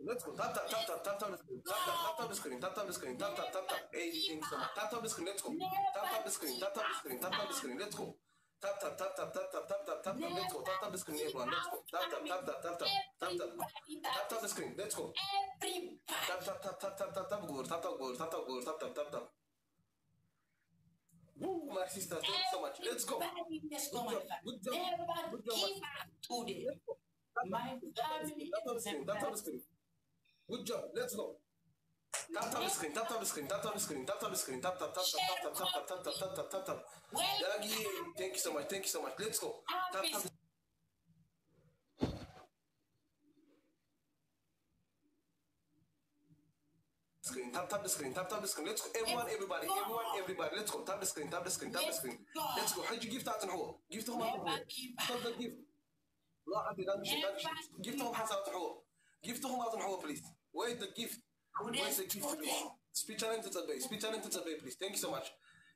Let's go. Tap the screen. Tap the screen. Tap the screen. Tap. Hey, thanks so much. Tap the screen. Let's go. Tap the screen. Tap the screen. Tap the screen. Let's go. Tap. Let's go. Tap the screen, everyone. Let's go. Tap the screen. Let's go. Tap. Woo, my sister, thank you so much. Let's go. Good job. Today. My family. Tap the screen. Good job. Let's go. Tap the screen. Tap the screen. Tap the screen. Tap the screen. Tap. Yagi, thank you so much. Thank you so much. Let's go. Tap. Screen. Tap the screen. Tap the screen. Let's go. Everybody. Let's go. Tap the screen. Let's go. How'd you gift out and who? Gift home out and who? The gift. Gift home has out and who? Gift home out and who, please. Where's the gift? Where's the gift, please? Speech challenge to the please. Thank you so much.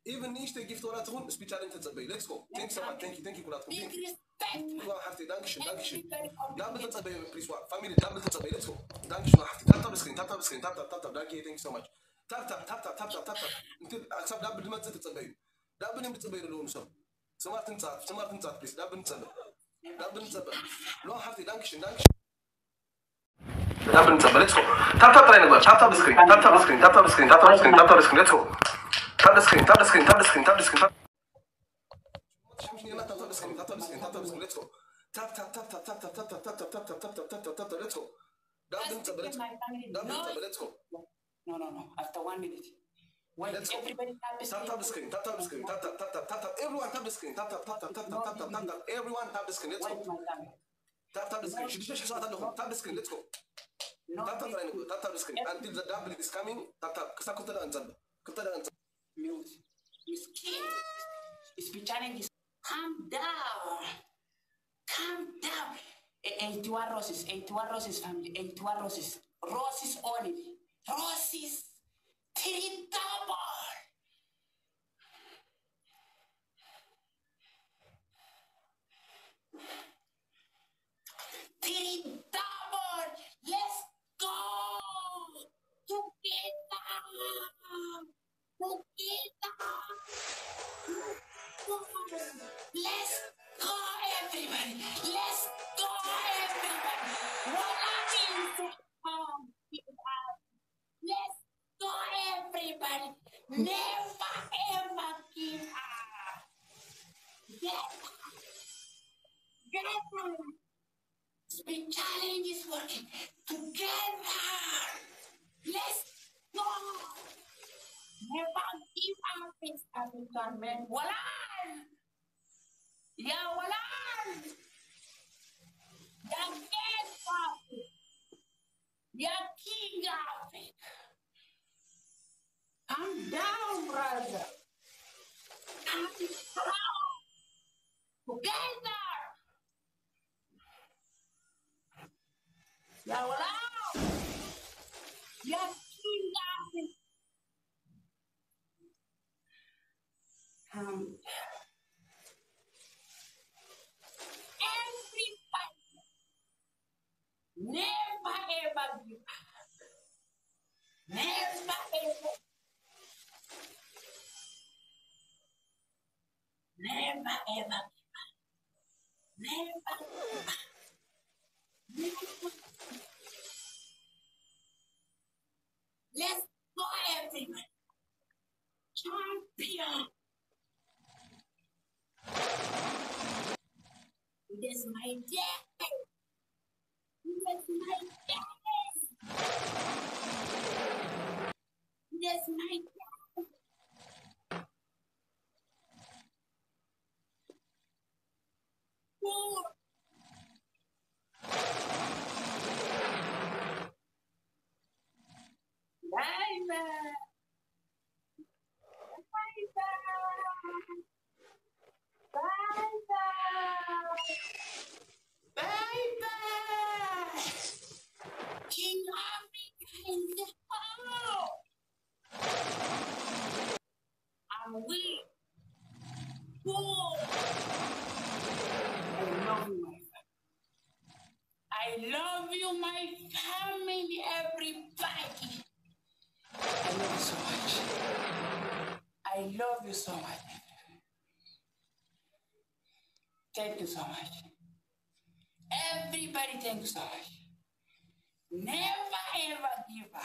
Even niche the gift ولا تهون speech challenge to the Let's go. Thank you so much. Thank you كلاتكم. Thank you. والله حفتي دانكشن. دبل تتبعي please. Family دبل تتبعي. Let's go. دانكشن حفتي. تاب سكرين. تاب. Thank you so much. تاب. انت اكسب دبل ما تتبعي. دبل بتتبعي لون سو. سمعت انت please. دبل نتبع. لو حفتي دانكشن. Let's go. Tap right now. Tap the screen. Tap the screen. Let's go. Tap the screen. Tap the screen. Let's go. Tap. Let's go. Let's go. No. After 1 minute. When everybody tap the screen. Tap. Everyone tap the screen. Tap. Everyone tap the screen. Let's go. Tap the screen. Tap the screen. Let's go. Tap the screen. Until the double is coming. Tap. Mute. You scared. Speech challenge. Calm down. 81 roses, family. 81 roses. Roses only. Roses. 3 double. Let's go. Let's go, everybody. What let's go, everybody. Never ever give up. Together. Speed challenge is working. Together. Let's go. Never give up, East African men. Walan! Ya Walan! Ya King Africa! Ya King Africa! Calm down, brother. Calm down. Together. Ya Walan! Ya King Africa! Everybody, never ever give up. Never ever. Never ever give up. Never give up. Let's go, everyone. Champion. It is my day. It is my day. It is my day. Four. Bye-bye. Bye-bye. King Africa in the house. love you so much. Thank you so much. Everybody, thank you so much. Never ever give up.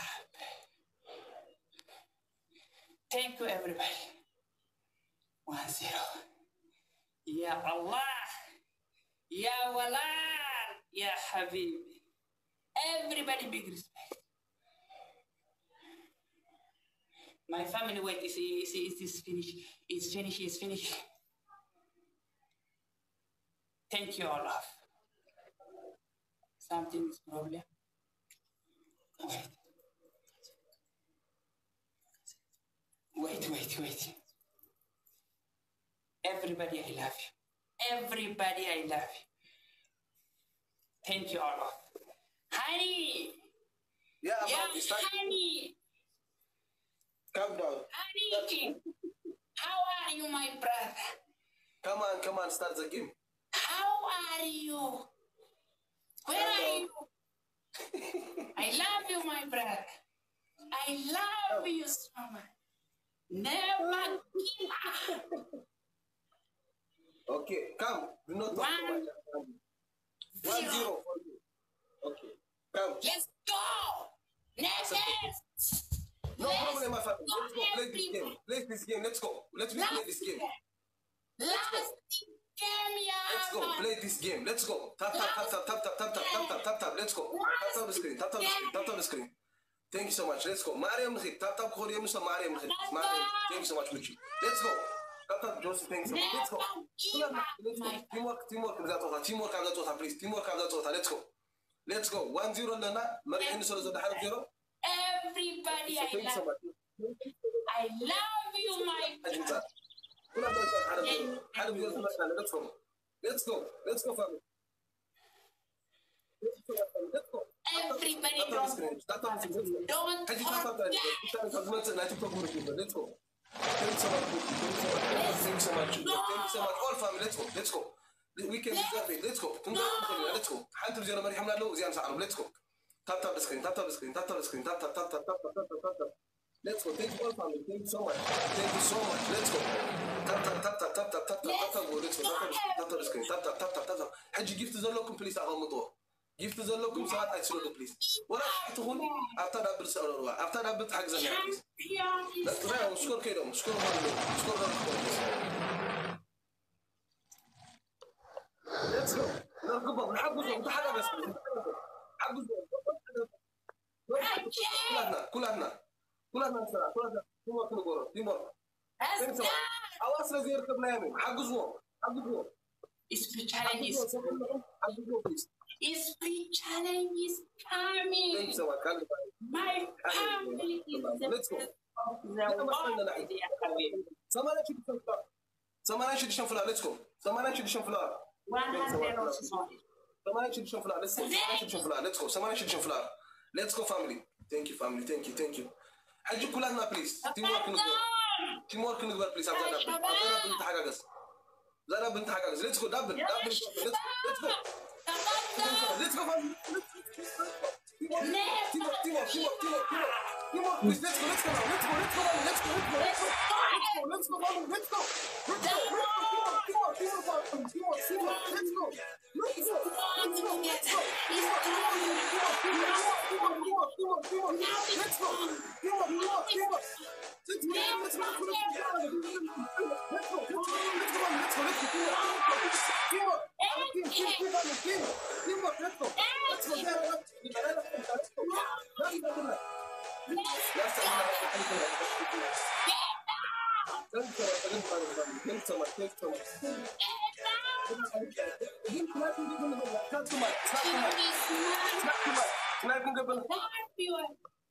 Thank you, everybody. 1-0. Ya Allah. Ya Walad. Ya Habibi. Everybody, big respect. My family, wait, is finished? It's finished, it's finished. Thank you, all of. Something is problem. Wait. Everybody, I love you. Everybody, I love you. Thank you, all of. Honey! Yeah, honey! Calm down. Honey! How are you, my brother? Come on, start the game. How are you? Where are you? I love you, my brother. I love you so much. Never give up. Okay, come. Do not talk too much. 1-0 for you. Okay, come. Let's go. Next. No problem, my family. Let's go play this game. Play this game. Let's go. Let's play this game. Last game, yeah. Let's go. Play this game. Let's go. Tap. Let's go. Tap the screen. Tap the screen. Thank you so much. Let's go. Mariam Khid. Tap Korean Musa Mariam Khid. Thank you so much, Muchi. Let's go. Tap Joseph. Thanks so much. Let's go. Teamwork. Please. Teamwork. Let's go. 1-0 Nana. Mariam Solo 0. Everybody, I love you, my brother. Let's go, family. Let's go. Everybody, don't forget. Let's go. Thank you so much. All family, let's go. We can deserve it. Let's go. Let's go. Let's go. Tap the screen. Let's go. Thank you all family. Thank you so much. Let's go. Tap. Let's go. Tap the screen. Tap. حجي gift زلكم please على الموضوع. gift زلكم ساعات أكسروا please. ولا تقول after that بس after that بتحجز يعني please. لا مشكور كده مشكور. Let's go. نركبهم نحجزهم تحرك بس. حجزهم. كلنا تيمور. أواصل زي ركبنا يمين حجزهم. Speed challenge is coming. Thanks so much. My family is Let's go. Someone should show flower. Let's go. Someone should show flower. Let's go, family. Thank you, family. Thank you. حجي كلنا please. Teamwork نقدر please. زارا بنت حاجة. Let's go. Double. Let's go. Let's go, family. Teamwork, please. Let's go.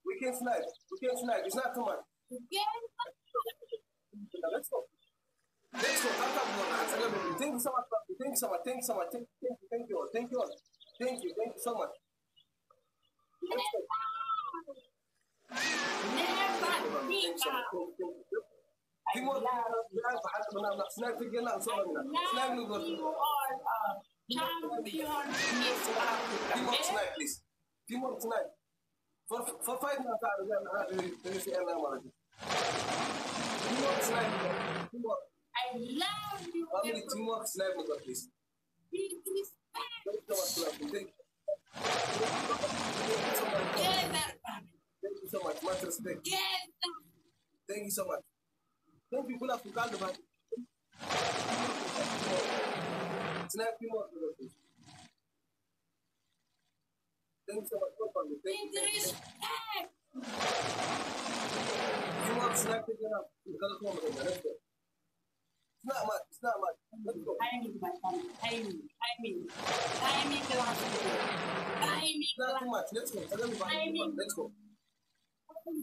We can snipe. It's not too much. Let's go. Thank you so much. Thank you all. Thank you so much. Teamwork tonight, please. Teamwork tonight. For 5 minutes, Teamwork, snipe, teamwork. I love you, Family, everyone. teamwork, snipe, please. Big respect. Thank you so much, love. Together, family. Thank you so much. Much respect. Together. Thank you so much. Thank you, Kula, for calling the Snipe, teamwork, please. Thank you so much, family. Thank Big you. respect. Teamwork, snipe, together. Let's go. It's not much. It's not much. Let's go. Timing, my family. Timing. Timing the last video. Timing It's the not last too much. Let's go. Tell everybody. Let's go.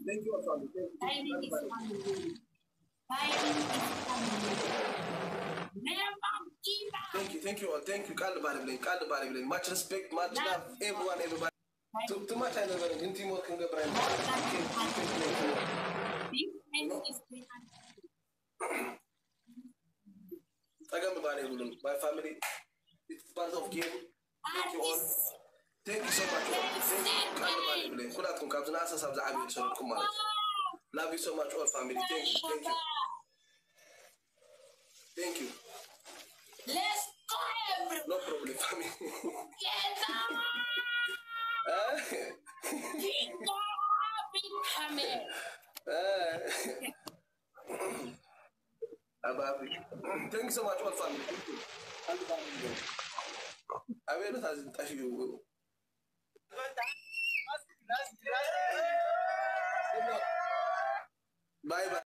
Thank you, family. Thank you. Timing is Everybody. coming. Timing is coming. Never give up. Thank you all. Thank you. Call the body blame. Call the body blame. Much respect, much love. Everyone, everybody. Too much I never in teamwork in the brand. Big and is behind. I got my body blame. My family. It's part of game. Thank you all. Thank you so much. Thank you. Call the body blame. Kuda kum kabza nasa sabza abi so kumara. Love you so much all family. Thank you. Thank you. Thank you. Let's go, everyone. No problem, family. Together. Big coming. Aba Abidi. Thank you so much all family. Thank you. I will not as you. Bye bye.